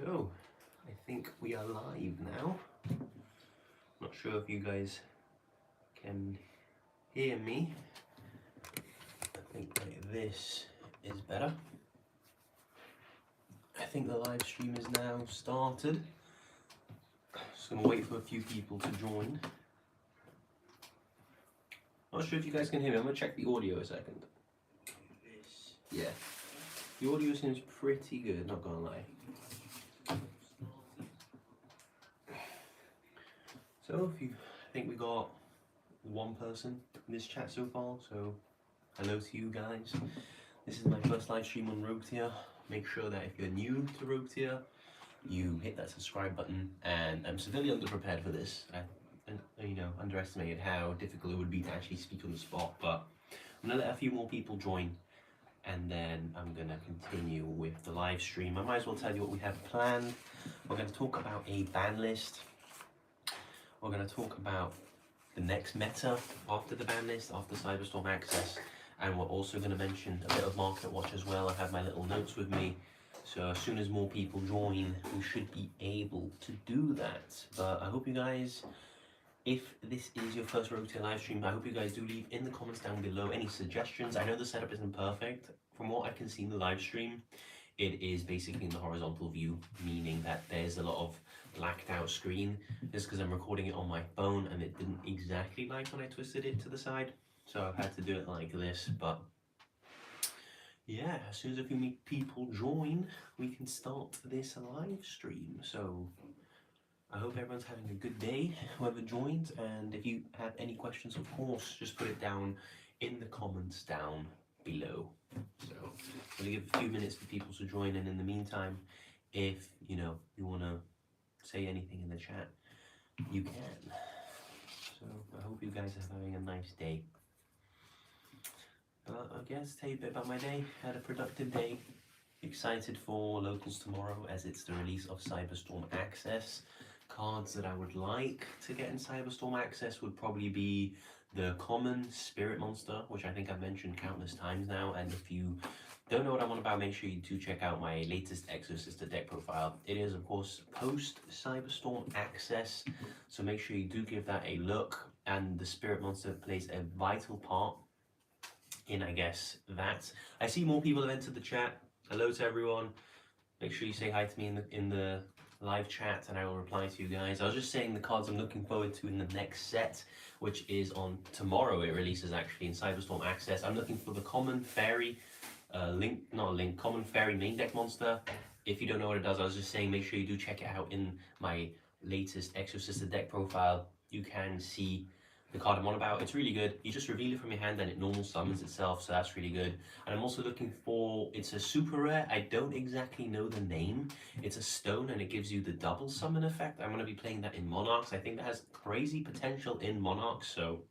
go. I think we are live now. Not sure if you guys can hear me. I think like this is better. I think the live stream is now started. Just gonna wait for a few people to join. Not sure if you guys can hear me. I'm gonna check the audio a second. Yeah, the audio seems pretty good, not gonna lie. So I think we got one person in this chat so far, so hello to you guys. This is my first live stream on Rogue Tier. Make sure that if you're new to Rogue Tier, you hit that subscribe button, and I'm severely underprepared for this. I underestimated how difficult it would be to actually speak on the spot, but I'm gonna let a few more people join, and then I'm gonna continue with the live stream. I might as well tell you what we have planned. We're gonna talk about a ban list. We're gonna talk about the next meta after the ban list, after Cyberstorm Access, and we're also gonna mention a bit of Market Watch as well. I have my little notes with me, so as soon as more people join, we should be able to do that. But I hope you guys, if this is your first Rogue Tier live stream, I hope you guys do leave in the comments down below any suggestions. I know the setup isn't perfect. From what I can see in the live stream, it is basically in the horizontal view, meaning that there's a lot of blacked out screen. Just because I'm recording it on my phone and it didn't exactly like when I twisted it to the side. So I've had to do it like this, but yeah, as soon as a few people join, we can start this live stream. So I hope everyone's having a good day, whoever joins, and if you have any questions, of course, just put it down in the comments down below. So I'm gonna give a few minutes for people to join, and in the meantime, if you want to say anything in the chat, you can. So I hope you guys are having a nice day. I guess tell you a bit about my day. Had a productive day. Excited for locals tomorrow, as it's the release of Cyberstorm Access. Cards that I would like to get in Cyberstorm Access would probably be the common Spirit Monster, which I think I've mentioned countless times now, and if you don't know what I'm on about, make sure you do check out my latest Exosister deck profile. It is, of course, post Cyberstorm Access, so make sure you do give that a look, and the Spirit Monster plays a vital part in, I guess, that. I see more people have entered the chat. Hello to everyone. Make sure you say hi to me in the live chat, and I will reply to you guys. I was just saying the cards I'm looking forward to in the next set, which is on tomorrow. It releases actually in Cyberstorm Access. I'm looking for the common fairy, common fairy main deck monster. If you don't know what it does, I was just saying make sure you do check it out in my latest Exosister deck profile. You can see the card I'm on about. It's really good. You just reveal it from your hand and it normal summons itself, so that's really good. And I'm also looking for, it's a super rare, I don't exactly know the name. It's a stone and it gives you the double summon effect. I'm going to be playing that in Monarchs. I think that has crazy potential in Monarchs, so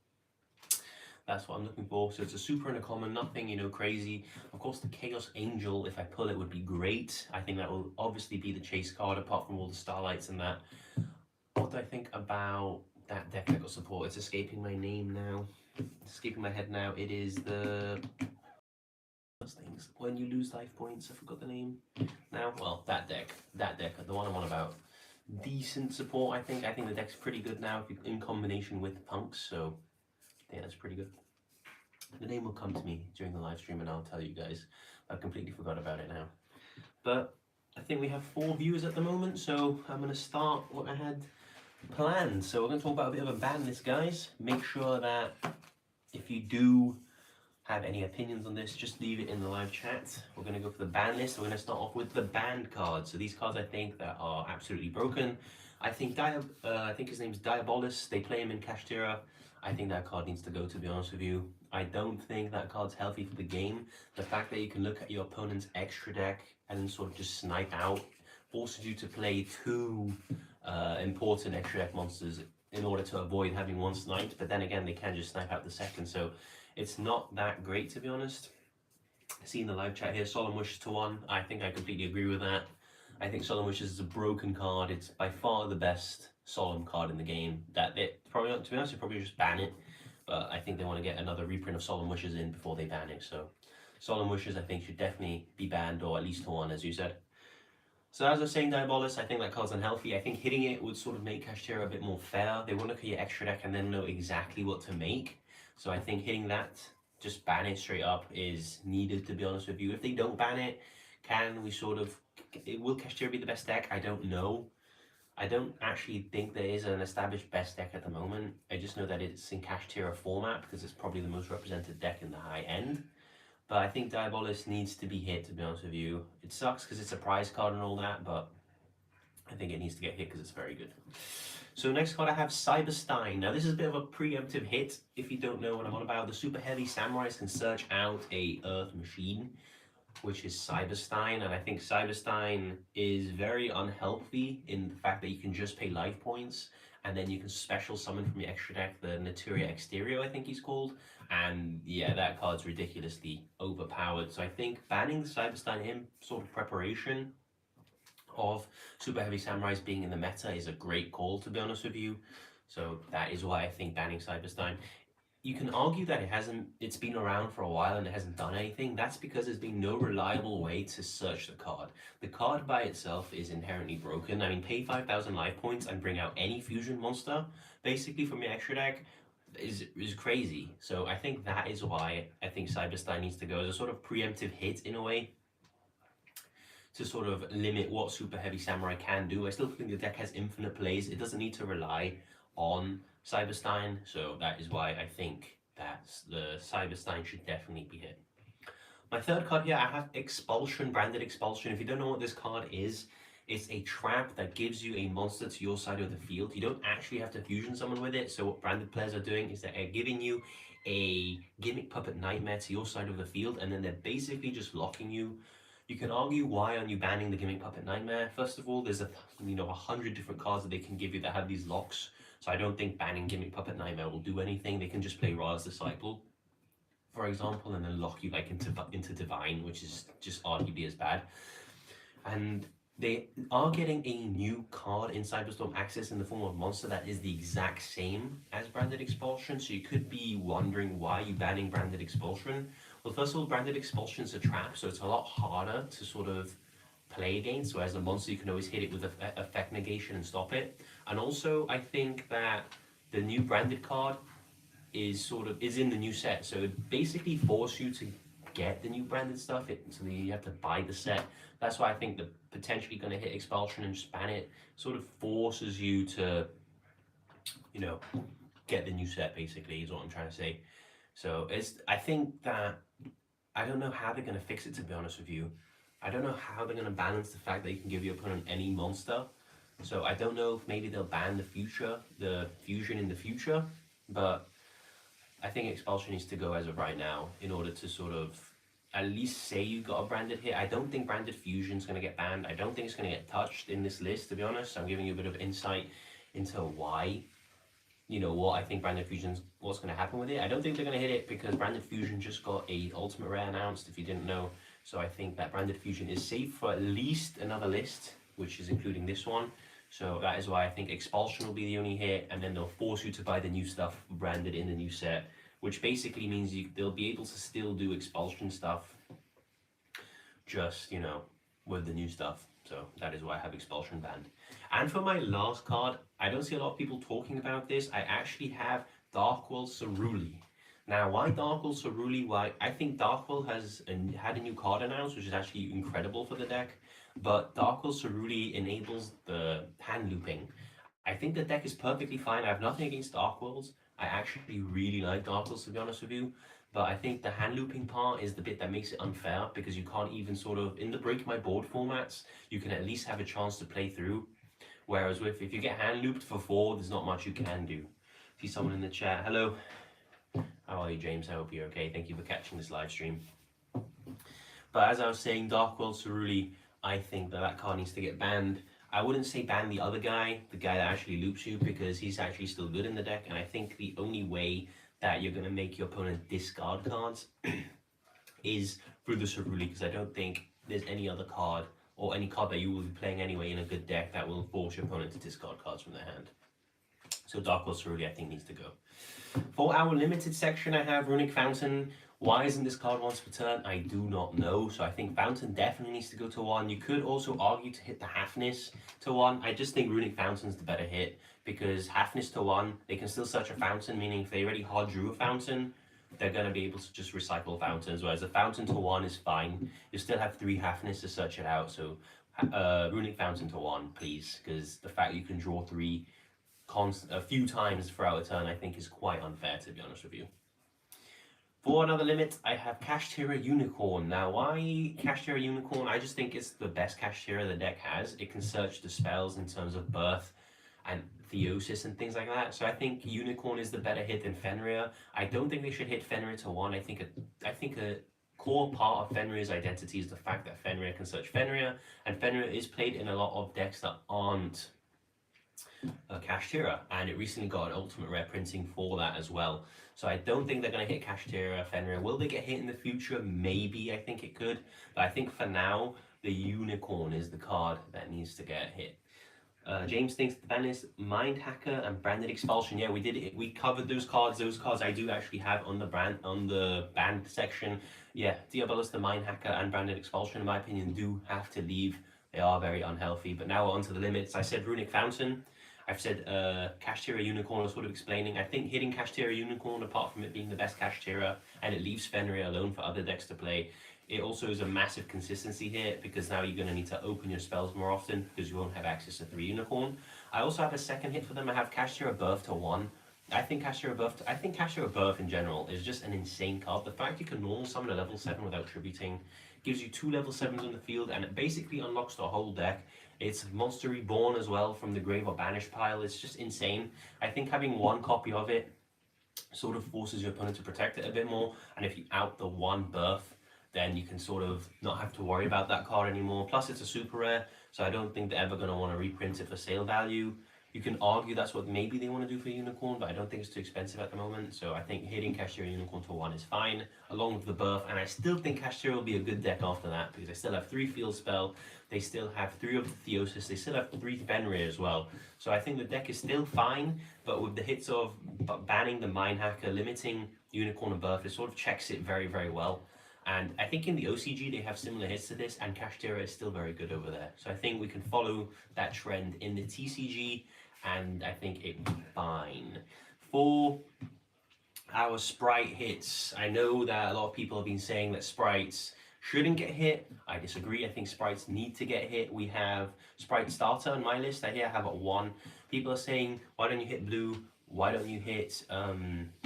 that's what I'm looking for. So it's a super and a common, nothing, crazy. Of course, the Chaos Angel, if I pull it, would be great. I think that will obviously be the chase card, apart from all the Starlights and that. What do I think about that deck that got support? It's escaping my name now. It's escaping my head now. It is the things when you lose life points. I forgot the name now. Well, that deck, the one I'm on about. Decent support, I think. I think the deck's pretty good now in combination with Punks. So yeah, that's pretty good. The name will come to me during the live stream, and I'll tell you guys. I completely forgot about it now. But I think we have 4 viewers at the moment, so I'm gonna start what I had planned. So we're going to talk about a bit of a ban list, guys. Make sure that if you do have any opinions on this, just leave it in the live chat. We're going to go for the ban list. We're going to start off with the banned cards. So these cards I think that are absolutely broken. I think his name's Diabolus. They play him in Kashtira. I think that card needs to go, to be honest with you. I don't think that card's healthy for the game. The fact that you can look at your opponent's extra deck and then sort of just snipe out forces you to play 2 important extra deck monsters in order to avoid having one sniped, but then again they can just snipe out the second, so it's not that great, to be honest. See in the live chat here, Solemn Wishes to 1. I think I completely agree with that. I think Solemn Wishes is a broken card. It's by far the best Solemn card in the game. That it probably, to be honest, you probably just ban it, but I think they want to get another reprint of Solemn Wishes in before they ban it. So Solemn Wishes I think should definitely be banned, or at least to 1, as you said. So as I was saying, Diabolus, I think that card's unhealthy. I think hitting it would sort of make Kashtira a bit more fair. They want to look at your extra deck and then know exactly what to make. So I think hitting that, just ban it straight up, is needed, to be honest with you. If they don't ban it, can we sort of... Will Kashtira be the best deck? I don't know. I don't actually think there is an established best deck at the moment. I just know that it's in Kashtira format because it's probably the most represented deck in the high end. But I think Diabolus needs to be hit, to be honest with you. It sucks because it's a prize card and all that, but I think it needs to get hit because it's very good. So next card I have Cyberstein. Now this is a bit of a preemptive hit. If you don't know what I'm on about, the super heavy samurais can search out a earth machine, which is Cyberstein, and I think Cyberstein is very unhealthy in the fact that you can just pay life points, and then you can special summon from your extra deck the Naturia Exterior, I think he's called, and yeah, that card's ridiculously overpowered. So I think banning the Cyberstein in sort of preparation of Super Heavy Samurais being in the meta is a great call, to be honest with you. So that is why I think banning Cyberstein. You can argue that it's been around for a while and it hasn't done anything. That's because there's been no reliable way to search the card. The card by itself is inherently broken. I mean, pay 5,000 life points and bring out any fusion monster, basically from your extra deck, is crazy. So I think that is why I think Cyberstein needs to go as a sort of preemptive hit in a way, to sort of limit what Super Heavy Samurai can do. I still think the deck has infinite plays. It doesn't need to rely on Cyberstein, so that is why I think that the Cyberstein should definitely be hit. My third card here, I have Expulsion, Branded Expulsion. If you don't know what this card is, it's a trap that gives you a monster to your side of the field. You don't actually have to fusion summon with it, so what branded players are doing is they're giving you a Gimmick Puppet Nightmare to your side of the field, and then they're basically just locking you. You can argue, why aren't you banning the Gimmick Puppet Nightmare? First of all, there's 100 different cards that they can give you that have these locks. So I don't think banning Gimmick Puppet Nightmare will do anything. They can just play Ra's Disciple, for example, and then lock you like into Divine, which is just arguably as bad. And they are getting a new card in Cyberstorm Access in the form of monster that is the exact same as Branded Expulsion. So you could be wondering, why are you banning Branded Expulsion? Well, first of all, Branded Expulsion is a trap, so it's a lot harder to sort of play against, whereas a monster you can always hit it with effect negation and stop it. And also, I think that the new branded card is in the new set, so it basically forces you to get the new branded stuff, so that you have to buy the set. That's why I think the potentially going to hit Expulsion and just ban it sort of forces you to, get the new set, basically, is what I'm trying to say. So I think that, I don't know how they're going to fix it, to be honest with you. I don't know how they're going to balance the fact that you can give your opponent any monster. So I don't know if maybe they'll ban the fusion in the future, but I think Expulsion needs to go as of right now in order to sort of at least say you got a branded hit. I don't think branded fusion's going to get banned. I don't think it's going to get touched in this list, to be honest. I'm giving you a bit of insight into why, what I think branded fusion's, what's going to happen with it. I don't think they're going to hit it because branded fusion just got a ultimate rare announced, if you didn't know. So I think that branded fusion is safe for at least another list, which is including this one. So that is why I think Expulsion will be the only hit, and then they'll force you to buy the new stuff branded in the new set, which basically means they'll be able to still do Expulsion stuff, just, with the new stuff. So that is why I have Expulsion banned. And for my last card, I don't see a lot of people talking about this. I actually have Darkworld Ceruli. Now, why Darkworld Ceruli? Why? I think Darkworld has had a new card announced, which is actually incredible for the deck. But Darkworld Ceruli enables the hand looping. I think the deck is perfectly fine. I have nothing against Darkworlds. I actually really like Darkworlds, to be honest with you. But I think the hand looping part is the bit that makes it unfair, because you can't even sort of, in the Break My Board formats, you can at least have a chance to play through. Whereas if you get hand looped for 4, there's not much you can do. See someone in the chat. Hello. How are you, James? I hope you're okay. Thank you for catching this live stream. But as I was saying, Darkworld Ceruli, I think that card needs to get banned. I wouldn't say ban the other guy, the guy that actually loops you, because he's actually still good in the deck. And I think the only way that you're going to make your opponent discard cards is through the Ceruli, because I don't think there's any other card, or any card that you will be playing anyway in a good deck, that will force your opponent to discard cards from their hand. So Darkworld Ceruli, I think, needs to go. For our limited section, I have Runic Fountain, Why isn't this card once per turn? I do not know. So I think Fountain definitely needs to go to 1. You could also argue to hit the Halfness to 1. I just think Runic Fountain's the better hit, because Halfness to 1, they can still search a Fountain, meaning if they already hard drew a Fountain, they're going to be able to just recycle Fountains, whereas a Fountain to 1 is fine. You still have 3 Halfness to search it out, so Runic Fountain to 1, please, because the fact you can draw 3 a few times throughout a turn, I think is quite unfair, to be honest with you. For another limit, I have Kashtira Unicorn. Now, why Kashtira Unicorn? I just think it's the best Kashtira the deck has. It can search the spells in terms of Birth and Theosis and things like that. So I think Unicorn is the better hit than Fenrir. I don't think they should hit Fenrir to 1. I think a core part of Fenrir's identity is the fact that Fenrir can search Fenrir, and Fenrir is played in a lot of decks that aren't Kashtira, and it recently got an ultimate rare printing for that as well. So I don't think they're going to hit Kashtira, Fenrir. Will they get hit in the future? Maybe, I think it could. But I think for now, the Unicorn is the card that needs to get hit. James thinks the ban is Mind Hacker and Branded Expulsion. Yeah, we did it. We covered those cards. Those cards I do actually have on the banned section. Yeah, Diabolus, the Mind Hacker, and Branded Expulsion, in my opinion, do have to leave. They are very unhealthy. But now we're on to the limits. I said Runic Fountain. I've said Kashtira Unicorn, I was sort of explaining. I think hitting Kashtira Unicorn, apart from it being the best Kashtira, and it leaves Fenrir alone for other decks to play, it also is a massive consistency hit, because now you're going to need to open your spells more often, because you won't have access to 3 Unicorn. I also have a second hit for them. I have Kashtira Birth to 1. I think Kashtira Birth in general is just an insane card. The fact you can normal summon a level 7 without tributing gives you 2 level 7s on the field, and it basically unlocks the whole deck. It's Monster Reborn as well from the Grave or Banish pile. It's just insane. I think having 1 copy of it sort of forces your opponent to protect it a bit more, and if you out the 1 Birth, then you can sort of not have to worry about that card anymore. Plus it's a super rare, so I don't think they're ever going to want to reprint it for sale value. You can argue that's what maybe they want to do for Unicorn, but I don't think it's too expensive at the moment. So I think hitting Kashtira Unicorn to 1 is fine, along with the Birth. And I still think Kashtira will be a good deck after that, because they still have 3 Field Spell, they still have 3 of the Theosis, they still have 3 Fenrir as well. So I think the deck is still fine, but with the hits of banning the Mind Hacker, limiting Unicorn and Birth, it sort of checks it very, very well. And I think in the OCG they have similar hits to this, and Kashtira is still very good over there. So I think we can follow that trend in the TCG, and I think it'd be fine. For our Sprite hits, I know that a lot of people have been saying that Sprites shouldn't get hit. I disagree. I think Sprites need to get hit. We have Sprite Starter on my list. I have at 1. People are saying, why don't you hit blue? Why don't you hit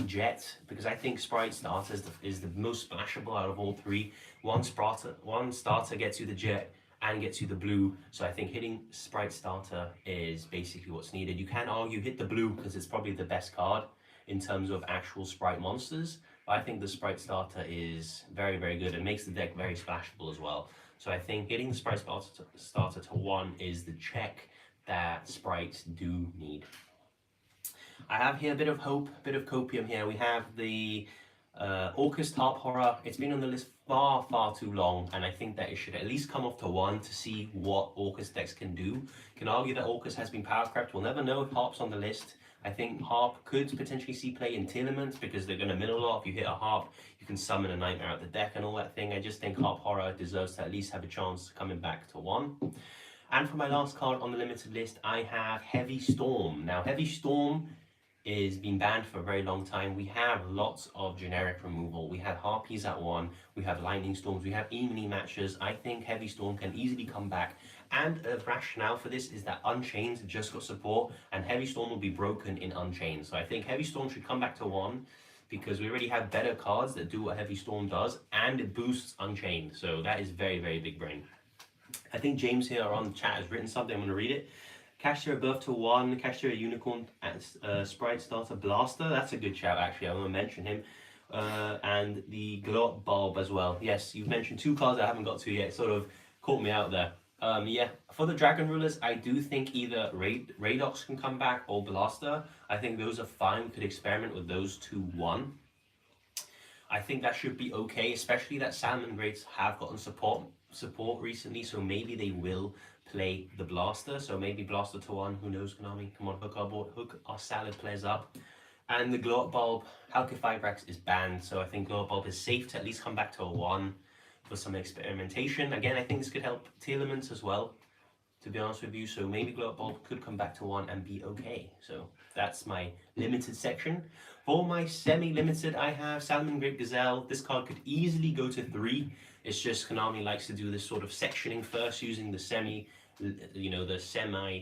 Jet? Because I think Sprite Starter is the most splashable out of all 3. One starter gets you the Jet and gets you the blue, so I think hitting Sprite Starter is basically what's needed. You can argue hit the blue because it's probably the best card in terms of actual Sprite monsters, but I think the Sprite Starter is very, very good and makes the deck very splashable as well. So I think hitting the Sprite Starter to 1 is the check that Sprites do need. I have here a bit of hope, a bit of copium here. We have the Orcus Tarp Horror. It's been on the list far, far too long, and I think that it should at least come off to 1 to see what Orcus decks can do. Can argue that Orcus has been power crept. We'll never know if Harp's on the list. I think Harp could potentially see play in Telements, because they're going to middle off. You hit a Harp, you can summon a Nightmare out the deck and all that thing. I just think Harp Horror deserves to at least have a chance coming back to 1. And for my last card on the limited list, I have Heavy Storm. Now, Heavy Storm is been banned for a very long time. We have lots of generic removal. We have Harpies at 1, we have Lightning Storms, we have E-Mini matches. I think Heavy Storm can easily come back, and the rationale for this is that Unchained just got support, and Heavy Storm will be broken in Unchained. So I think Heavy Storm should come back to 1, because we already have better cards that do what Heavy Storm does, and it boosts Unchained. So that is very, very big brain. I think James here on the chat has written something, I'm going to read it. Kashtira Birth to 1, Kashtira Unicorn, Sprite Starter Blaster. That's a good shout, actually. I'm going to mention him. And the Glot Bulb as well. Yes, you've mentioned 2 cards I haven't got to yet. Sort of caught me out there. Yeah, for the Dragon Rulers, I do think either Radox can come back or Blaster. I think those are fine. We could experiment with those 2-1. I think that should be okay, especially that Salmon Greats have gotten support recently, so maybe they will play the Blaster. So maybe Blaster to 1, who knows, Konami? Come on, hook our salad players up. And the Glow Up Bulb, Halqifibrax is banned, so I think Glow Up Bulb is safe to at least come back to a 1 for some experimentation. Again, I think this could help Telements as well, to be honest with you, so maybe Glow Up Bulb could come back to 1 and be okay. So that's my limited section. For my semi-limited, I have Salamangreat Gazelle. This card could easily go to 3. It's just Konami likes to do this sort of sectioning first, using the semi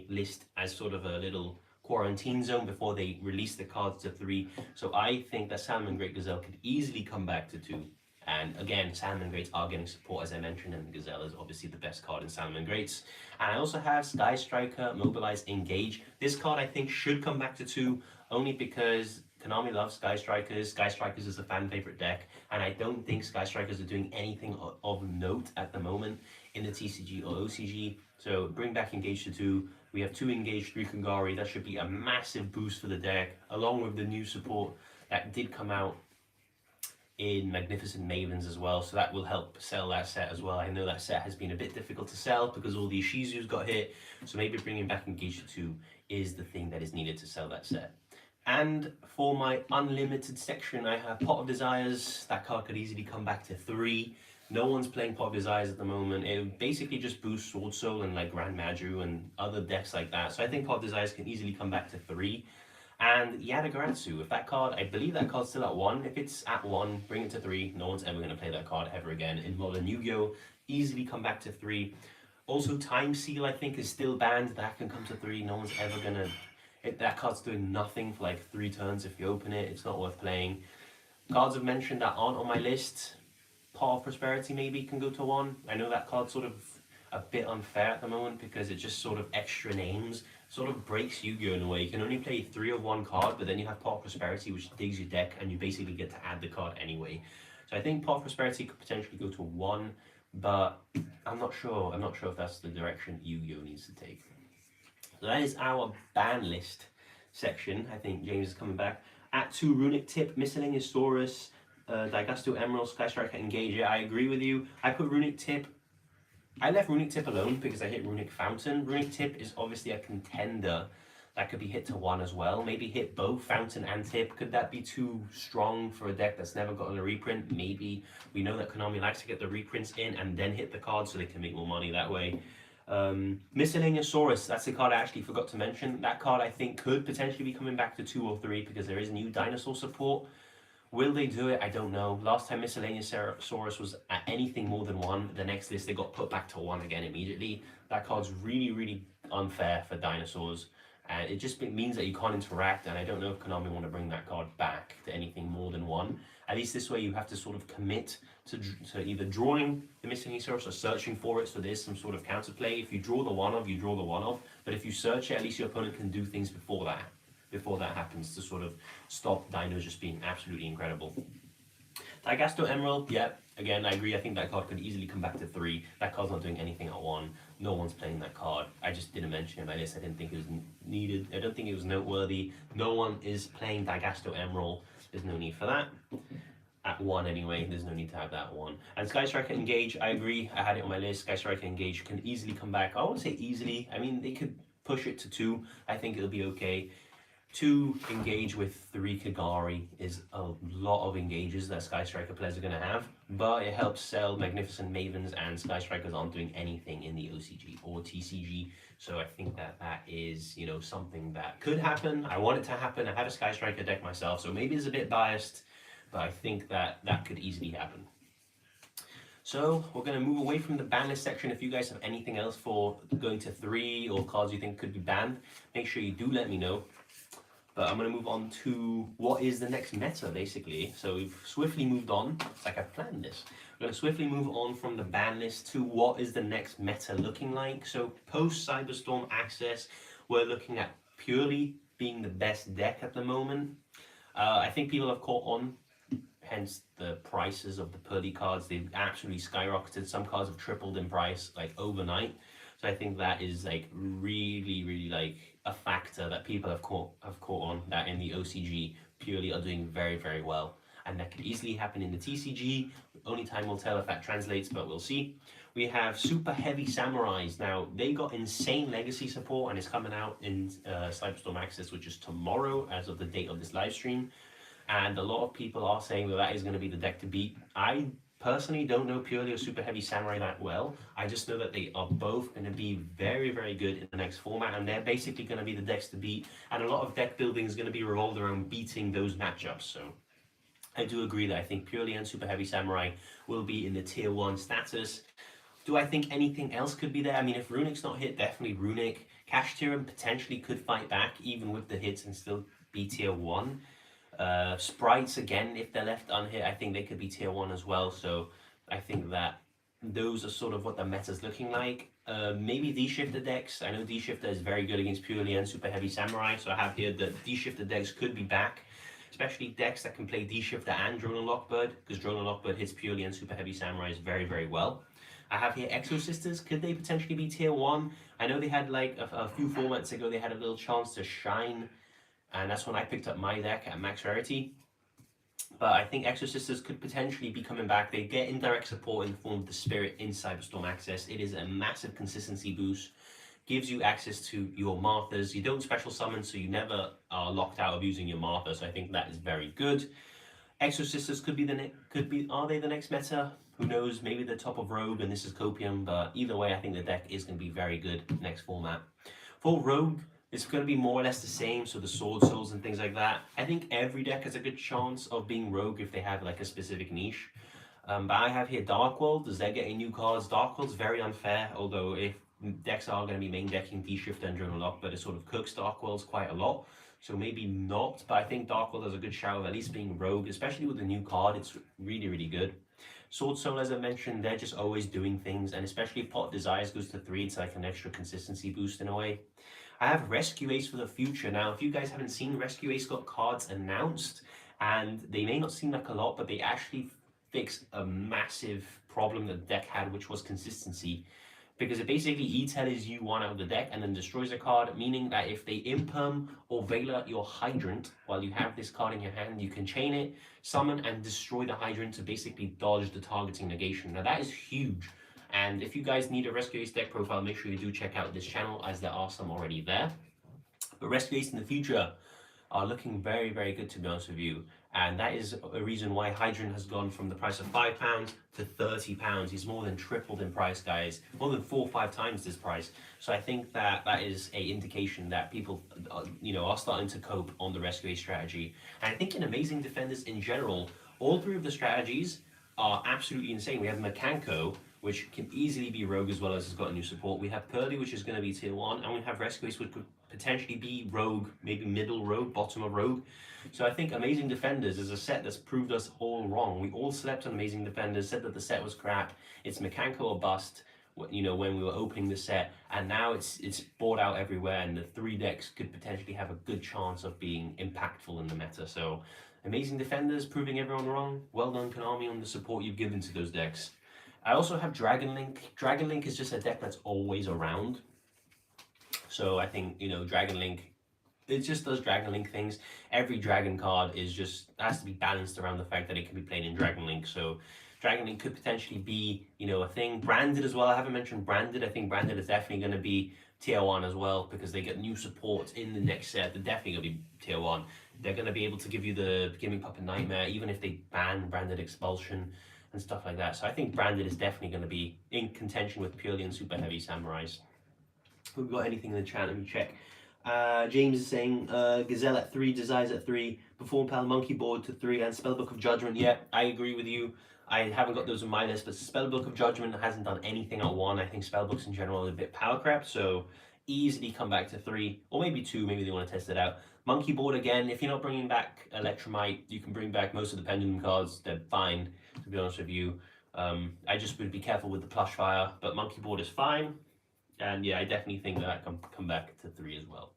list as sort of a little quarantine zone before they release the cards to 3. So I think that Salamangreat Gazelle could easily come back to 2. And again, Salamangreats are getting support, as I mentioned, and the Gazelle is obviously the best card in Salamangreats. And I also have Sky Striker, Mobilize, Engage. This card I think should come back to 2, only because Konami loves Sky Strikers. Sky Strikers is a fan favorite deck, and I don't think Sky Strikers are doing anything of note at the moment in the TCG or OCG. So bring back Engage to 2. We have 2 Engage, 3 Kangari. That should be a massive boost for the deck, along with the new support that did come out in Magnificent Mavens as well, so that will help sell that set as well. I know that set has been a bit difficult to sell because all the Ishizus got hit, so maybe bringing back Engage to 2 is the thing that is needed to sell that set. And for my unlimited section, I have Pot of Desires. That card could easily come back to 3. No one's playing Pot of Desires at the moment. It basically just boosts Sword Soul and like Grand Maju and other decks like that, so I think Pot of Desires can easily come back to 3. And Yatagarasu, if that card, I believe that card's still at 1. If it's at 1, bring it to 3. No one's ever going to play that card ever again. In Modern Yu-Gi-Oh! Easily come back to 3. Also, Time Seal, I think, is still banned. That can come to 3. No one's ever going to... That card's doing nothing for like 3 turns if you open it. It's not worth playing. Cards I've mentioned that aren't on my list. Pot of Prosperity maybe can go to 1. I know that card's sort of a bit unfair at the moment because it's just sort of extra names. Sort of breaks Yu-Gi-Oh! In a way. You can only play 3 of one card, but then you have Pot of Prosperity, which digs your deck, and you basically get to add the card anyway. So I think Pot of Prosperity could potentially go to 1, but I'm not sure. I'm not sure if that's the direction Yu-Gi-Oh! Needs to take. So that is our ban list section. I think James is coming back. At 2, Runic Tip, Miscellaneous Saurus, Daigasto Emerald, Sky Striker, Engage. Yeah, I agree with you. I put Runic Tip. I left Runic Tip alone because I hit Runic Fountain. Runic Tip is obviously a contender that could be hit to 1 as well. Maybe hit both Fountain and Tip. Could that be too strong for a deck that's never gotten a reprint? Maybe. We know that Konami likes to get the reprints in and then hit the card so they can make more money that way. Miscellaneous Saurus, that's the card I actually forgot to mention. That card I think could potentially be coming back to 2 or 3 because there is new dinosaur support. Will they do it? I don't know. Last time Miscellaneous Saurus was at anything more than 1, the next list they got put back to 1 again immediately. That card's really, really unfair for dinosaurs. And it just means that you can't interact, and I don't know if Konami want to bring that card back to anything more than 1. At least this way you have to sort of commit to either drawing the Miscellaneous Saurus or searching for it, so there's some sort of counterplay. If you draw the 1 of, you draw the 1 of. But if you search it, at least your opponent can do things before that happens to sort of stop dinos just being absolutely incredible. Daigasto Emerald, yeah, again, I agree. I think that card could easily come back to 3. That card's not doing anything at 1. No one's playing that card. I just didn't mention it in my list. I didn't think it was needed. I don't think it was noteworthy. No one is playing Daigasto Emerald. There's no need for that. At 1 anyway, there's no need to have that at 1. And Sky Striker Engage, I agree. I had it on my list. Sky Striker Engage can easily come back. I won't say easily. I mean, they could push it to 2. I think it'll be okay. 2 Engage with 3 Kagari is a lot of engages that Sky Striker players are going to have, but it helps sell Magnificent Mavens, and Sky Strikers aren't doing anything in the OCG or TCG, so I think that that is, you know, something that could happen. I want it to happen. I have a Sky Striker deck myself, so maybe it's a bit biased, but I think that that could easily happen. So we're going to move away from the ban list section. If you guys have anything else for going to 3 or cards you think could be banned, make sure you do let me know. But I'm going to move on to what is the next meta, basically. So we've swiftly moved on. It's like I've planned this. We're going to swiftly move on from the ban list to what is the next meta looking like. So post Cyberstorm Access, we're looking at purely being the best deck at the moment. I think people have caught on, hence the prices of the Purdy cards. They've absolutely skyrocketed. Some cards have tripled in price like overnight. So I think that is like really, really like a factor that people have caught on, that in the OCG purely are doing very, very well. And that could easily happen in the TCG. Only time will tell if that translates, but we'll see. We have Super Heavy Samurais. Now, they got insane legacy support and it's coming out in Cyberstorm Access, which is tomorrow as of the date of this live stream. And a lot of people are saying that that is going to be the deck to beat. I personally don't know Purely or Super Heavy Samurai that well. I just know that they are both going to be very, very good in the next format, and they're basically going to be the decks to beat. And a lot of deck building is going to be revolved around beating those matchups. So I do agree that I think Purely and Super Heavy Samurai will be in the tier 1 status. Do I think anything else could be there? I mean, if Runic's not hit, definitely Runic. Kashtira potentially could fight back even with the hits and still be tier 1. Sprites, again, if they're left unhit, I think they could be tier 1 as well. So I think that those are sort of what the meta's looking like. Maybe D-Shifter decks. I know D-Shifter is very good against Purely and Super Heavy Samurai. So I have here that D-Shifter decks could be back. Especially decks that can play D-Shifter and Drone and Lockbird. Because Drone and Lockbird hits Purely and Super Heavy Samurai very, very well. I have here Exo Sisters. Could they potentially be tier 1? I know they had like a few formats ago, they had a little chance to shine. And that's when I picked up my deck at max rarity. But I think Exo Sisters could potentially be coming back. They get indirect support in the form of the Spirit in Cyberstorm Access. It is a massive consistency boost. Gives you access to your Marthas. You don't special summon, so you never are locked out of using your Martha. So I think that is very good. Exo Sisters could be are they the next meta? Who knows? Maybe the top of Rogue and this is Copium, but either way, I think the deck is going to be very good next format. For Rogue, it's going to be more or less the same, so the Sword Souls and things like that. I think every deck has a good chance of being Rogue if they have like a specific niche. But I have here Dark World. Does that get any new cards? Dark World's very unfair, although if decks are going to be main decking D-Shifter and Drone Lock, but it sort of cooks Dark Worlds quite a lot. So maybe not, but I think Dark World has a good shout of at least being Rogue, especially with the new card. It's really, really good. Sword Soul, as I mentioned, they're just always doing things, and especially if Pot Desires goes to 3, it's like an extra consistency boost in a way. I have Rescue Ace for the future. Now, if you guys haven't seen, Rescue Ace got cards announced, and they may not seem like a lot, but they actually fix a massive problem that the deck had, which was consistency. Because it basically E-tells you one out of the deck and then destroys a card, meaning that if they Imperm or Veiler your Hydrant while you have this card in your hand, you can chain it, summon, and destroy the Hydrant to basically dodge the targeting negation. Now that is huge. And if you guys need a Rescue Ace deck profile, make sure you do check out this channel as there are some already there. But Rescue Ace in the future are looking very, very good, to be honest with you. And that is a reason why Hydrant has gone from the price of £5 to £30. He's more than tripled in price, guys. More than 4 or 5 times this price. So I think that that is a indication that people, are starting to cope on the Rescue Ace strategy. And I think in Amazing Defenders in general, all 3 of the strategies are absolutely insane. We have Mekanko, which can easily be Rogue as well as has got new support. We have Purdy, which is going to be tier 1, and we have Rescue Ace, which could potentially be Rogue, maybe middle Rogue, bottom of Rogue. So I think Amazing Defenders is a set that's proved us all wrong. We all slept on Amazing Defenders, said that the set was crap. It's Mekanko or bust, when we were opening the set, and now it's bought out everywhere, and the 3 decks could potentially have a good chance of being impactful in the meta. So Amazing Defenders proving everyone wrong. Well done, Konami, on the support you've given to those decks. I also have Dragon Link. Dragon Link is just a deck that's always around. So I think, Dragon Link, it just does Dragon Link things. Every Dragon card has to be balanced around the fact that it can be played in Dragon Link. So Dragon Link could potentially be, a thing. Branded as well. I haven't mentioned Branded. I think Branded is definitely going to be tier 1 as well because they get new support in the next set. They're definitely going to be tier 1. They're going to be able to give you the Gimmick Puppet Nightmare, even if they ban Branded Expulsion and stuff like that. So I think Branded is definitely going to be in contention with Purely and Super Heavy Samurais. Have we got anything in the chat? Let me check. James is saying Gazelle at 3, Desires at 3, Perform Pal Monkey Board to 3, and Spellbook of Judgment. Yeah, I agree with you. I haven't got those on my list, but Spellbook of Judgment hasn't done anything at 1. I think Spellbooks in general are a bit power crap, so easily come back to 3, or maybe 2, maybe they want to test it out. Monkey Board again, if you're not bringing back Electromite, you can bring back most of the Pendulum cards, they're fine, to be honest with you. I just would be careful with the Plush Fire, but Monkey Board is fine. And yeah, I definitely think that can come back to 3 as well.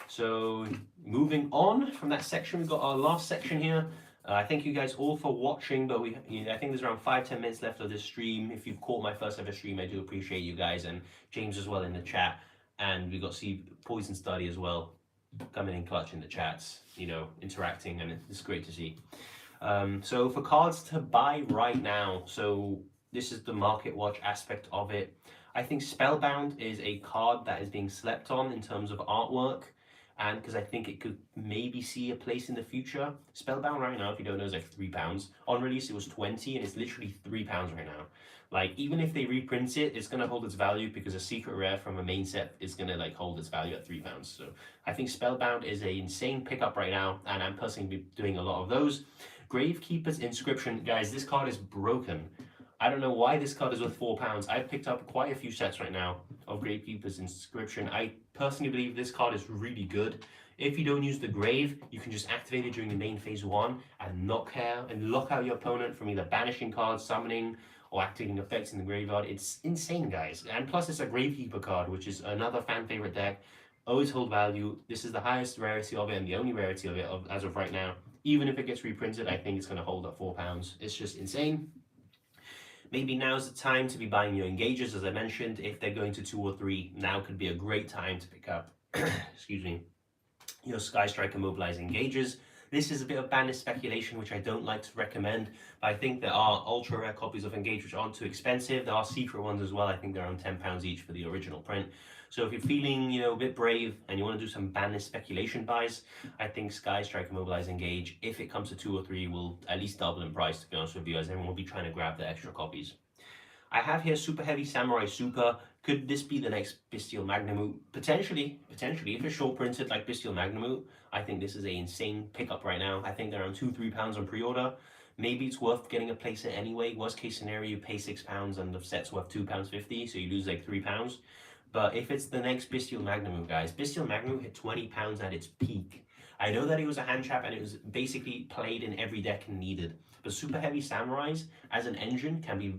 So moving on from that section, we've got our last section here. Thank you guys all for watching, but I think there's around 5-10 minutes left of this stream. If you've caught my first ever stream, I do appreciate you guys, and James as well in the chat. And we got Poison Study as well coming in clutch in the chats, interacting, and it's great to see. So for cards to buy right now, so this is the market watch aspect of it. I think Spellbound is a card that is being slept on in terms of artwork, and because I think it could maybe see a place in the future. Spellbound right now, if you don't know, is like £3. On release, it was 20, and it's literally £3 right now. Like, even if they reprint it, it's gonna hold its value because a secret rare from a main set is gonna like hold its value at £3. So I think Spellbound is an insane pickup right now, and I'm personally doing a lot of those. Gravekeeper's Inscription, guys, this card is broken. I don't know why this card is worth £4. I've picked up quite a few sets right now of Gravekeeper's Inscription. I personally believe this card is really good. If you don't use the Grave, you can just activate it during the main phase 1 and lock out your opponent from either banishing cards, summoning, or activating effects in the graveyard. It's insane, guys. And plus, it's a Gravekeeper card, which is another fan favorite deck. Always hold value. This is the highest rarity of it and the only rarity of it as of right now. Even if it gets reprinted, I think it's going to hold at £4. It's just insane. Maybe now's the time to be buying your Engagers, as I mentioned. If they're going to 2 or 3, now could be a great time to pick up, excuse me, your Sky Striker Mobilize Engagers. This is a bit of bandit speculation, which I don't like to recommend, but I think there are ultra rare copies of Engage which aren't too expensive. There are secret ones as well. I think they're around £10 each for the original print. So if you're feeling, a bit brave and you want to do some bandit speculation buys, I think Sky Striker Mobilize Engage, if it comes to 2 or 3, will at least double in price, to be honest with you, as everyone will be trying to grab the extra copies. I have here Super Heavy Samurai Super. Could this be the next Bystial Magnamut? Potentially. If it's short printed like Bystial Magnamut, I think this is an insane pickup right now. I think they're around £2-3 on pre-order. Maybe it's worth getting a playset anyway. Worst case scenario, you pay £6 and the set's worth £2.50, so you lose like £3. But if it's the next Bystial Magnamut, guys, Bystial Magnamut hit £20 at its peak. I know that it was a hand trap and it was basically played in every deck needed. But Super Heavy Samurais as an engine can be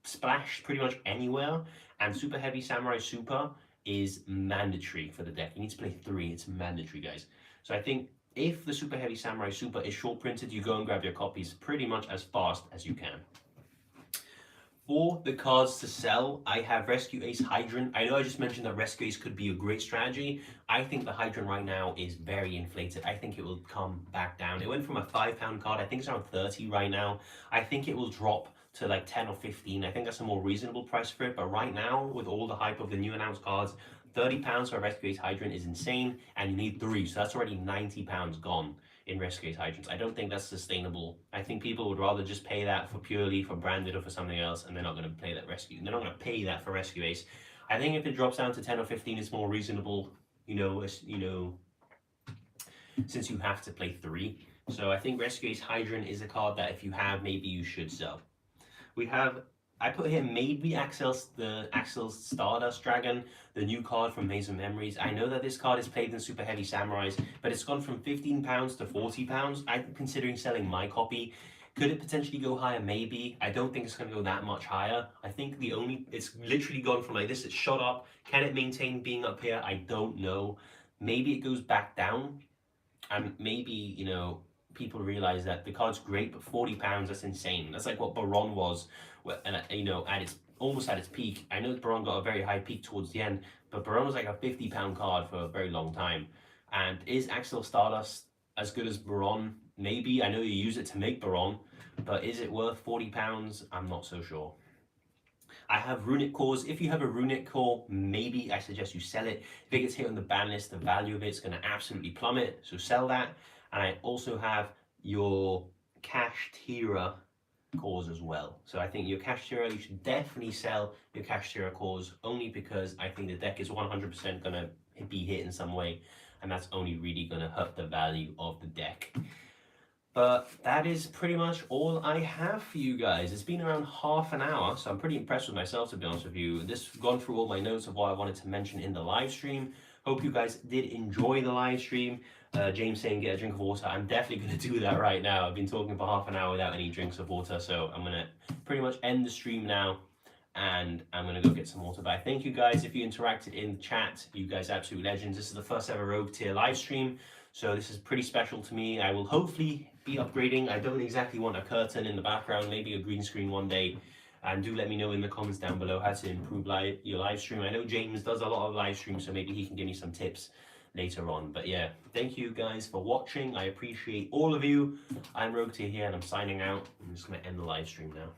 splashed pretty much anywhere, and Super Heavy Samurai Super is mandatory for the deck. You need to play 3, it's mandatory, guys. So I think if the Super Heavy Samurai Super is short printed, you go and grab your copies pretty much as fast as you can. For the cards to sell, I have Rescue Ace Hydrant. I know I just mentioned that Rescue Ace could be a great strategy. I think the Hydrant right now is very inflated. I think it will come back down. It went from a £5 card, I think it's around 30 right now. I think it will drop to like 10 or 15. I think that's a more reasonable price for it. But right now, with all the hype of the new announced cards, £30 for a Rescue Ace Hydrant is insane, and you need 3, so that's already £90 gone in Rescue Ace Hydrants. I don't think that's sustainable. I think people would rather just pay that for purely for branded or for something else, and they're not going to pay that Rescue. They're not going to pay that for Rescue Ace. I think if it drops down to 10 or 15, it's more reasonable. Since you have to play 3. So I think Rescue Ace Hydrant is a card that if you have, maybe you should sell. I put here maybe the Axel Stardust Dragon, the new card from Maze of Memories. I know that this card is played in Super Heavy Samurais, but it's gone from £15 to £40. I'm considering selling my copy. Could it potentially go higher? Maybe. I don't think it's going to go that much higher. I think it's literally gone from like this, it's shot up. Can it maintain being up here? I don't know. Maybe it goes back down, and maybe, people realize that the card's great, but £40, that's insane. That's like what Baron was, almost at its peak. I know Baron got a very high peak towards the end, but Baron was like a £50 card for a very long time. And is Axel Stardust as good as Baron? Maybe. I know you use it to make Baron, but is it worth £40? I'm not so sure. I have Runic Cores. If you have a Runic Core, maybe I suggest you sell it. If it gets hit on the ban list, the value of it's going to absolutely plummet, so sell that. And I also have your Kashtira Cores as well. So I think your Kashtira, you should definitely sell your Kashtira Cores, only because I think the deck is 100% going to be hit in some way, and that's only really going to hurt the value of the deck. But that is pretty much all I have for you guys. It's been around half an hour, so I'm pretty impressed with myself, to be honest with you. This gone through all my notes of what I wanted to mention in the live stream. Hope you guys did enjoy the live stream. James saying get a drink of water. I'm definitely going to do that right now. I've been talking for half an hour without any drinks of water, so I'm going to pretty much end the stream now, and I'm going to go get some water. But I thank you guys if you interacted in the chat. You guys are absolute legends. This is the first ever Rogue Tier live stream, so this is pretty special to me. I will hopefully be upgrading. I don't exactly want a curtain in the background, maybe a green screen one day. And do let me know in the comments down below how to improve your live stream. I know James does a lot of live streams, so maybe he can give me some tips later on. But yeah, thank you guys for watching. I appreciate all of you. I'm Rogue Tier here, and I'm signing out. I'm just going to end the live stream now.